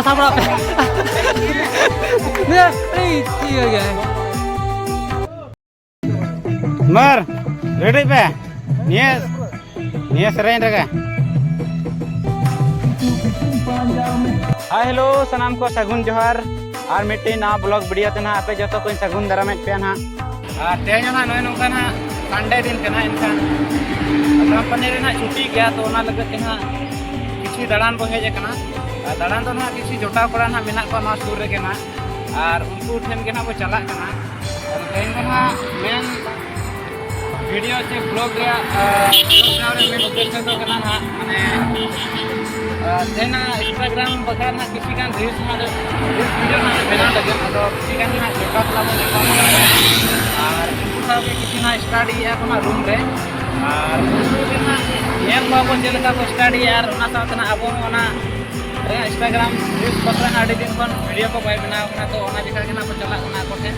साबड़ा पे ने ठीक है मर रेडी पे निये निये सरें रगे हाय हेलो सनाम को सगुन जोहार और मिट्टी ना ब्लॉग वीडियो ते ना आपे जो को सगुन दारामेट पे ना तेज ना नय नोका ना संडे दिन कना इनखान कंपनी रे ना छुट्टी गया तो ना लगत के ना किसी दड़ान को हेज कना दड़ान तो ना किसी जोटा कोड़ा ना मेना को ना सुर रे के ना और उनको ठेन के ना को चला कना तेन को ना मेन वीडियो से ब्लॉग रे मेन उद्देश्य तो कना ना माने तेना इंस्टाग्राम बता ना किसी का रील्स में रील्स वीडियो ना बना लगे तो किसी का ना जोटा कोड़ा और उठा के किसी ना स्टडी है अपना रूम रे और उनको ना ये बाबू जेलका को स्टडी यार ना साथ ना अब ना इंस्टाग्राम रील्स पत्र ना आड़ी दिन कोन वीडियो को बाय बनाव ना तो ओना जिका के ना को चला ना को थे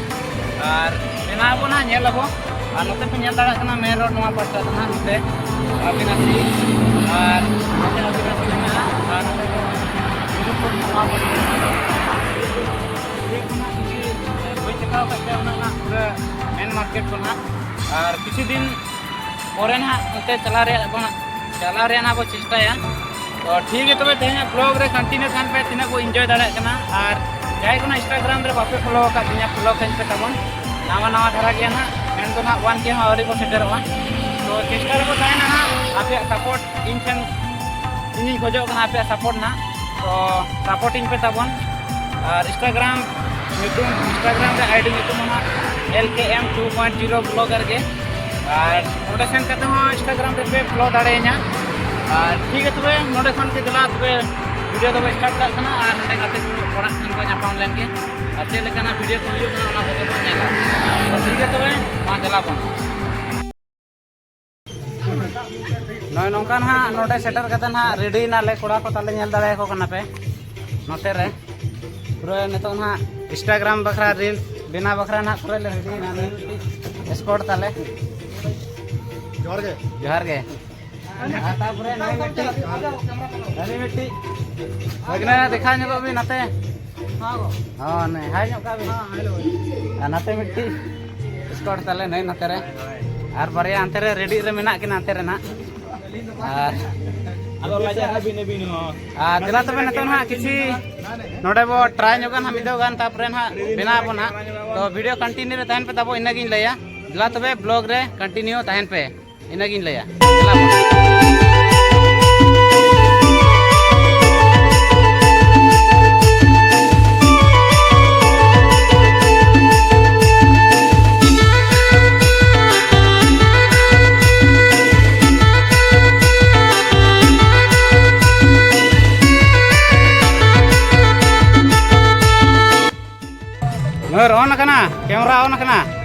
और बिना अब ना नेल अब और नते पे नेल दाड़ा ना मेन रोड नवा पड़ता ना नते अविनाशी और नते अविनाशी ना और नते को नवा पड़ता कोई चका का ना पूरा मेन मार्केट को ना और किसी दिन और ना उनते चला रे ना वो चेष्टा है तो ठीक है तबे तेना ब्लॉग रे कंटिन्यू खान पे तिना को एंजॉय दाड़ा कना और जाय को ना इंस्टाग्राम रे बापे फॉलो का तिना फॉलो खान पे तबन नावा नावा धरा गया ना एंड तो ना 1 के और को सेटरवा तो चेष्टा रे को ताय ना आपे सपोर्ट इन फैन इन खोजो कना आपे सपोर्ट ना तो सपोर्टिंग पे तबन और इंस्टाग्राम रे आईडी ᱧᱩᱛᱩᱢ ᱢᱟ LKM 2.0 ब्लॉगर के और नोडे सेन करते हो इंस्टाग्राम रे पे फॉलो दाड़ेኛ और ठीक है तबे नोडे खन के दिला तबे वीडियो तो स्टार्ट कर ना और नोडे गाते कोड़ा को ᱧᱟᱯᱟᱢ ᱞᱮᱱ गे और ᱪᱮᱫ ᱞᱮᱠᱟᱱᱟ वीडियो को ᱦᱩᱭᱩᱜ ᱠᱟᱱᱟ ᱚᱱᱟ ᱠᱚ ᱧᱮᱞᱟ तो ठीक है तबे मा चला बन नय नोंका ना नोडे सेटर करते ना रेडी नाले कोड़ा को ताले ñel दाड़े को कना पे नोते रे पूरा नितो ना इंस्टाग्राम बखरा रील बिना बखरा ना पूरा रेडी ना स्पॉट ताले जोहार गे आता पूरे नई मिट्टी वगना देखा ᱧᱚᱜ भी नाते हां नहीं हाय ᱧᱚᱜ का भी हां हेलो नाते मिट्टी स्पॉट ताले नई नाते रे और बारिया अंते रे रेडी रे मेना के नाते रे ना आलो लाजा हबी नबी नो दिला तबे नतो ना किसी नोडे बो ट्राई ᱧᱚᱜ ना मिदो गान तापरे ना बिना बना तो वीडियो कंटिन्यू रे तहन पे तबो इना गिन लया दिला तबे ब्लॉग रे कंटिन्यू तहन पे इना गिन लया दिला ऑन करना कैमरा ऑन करना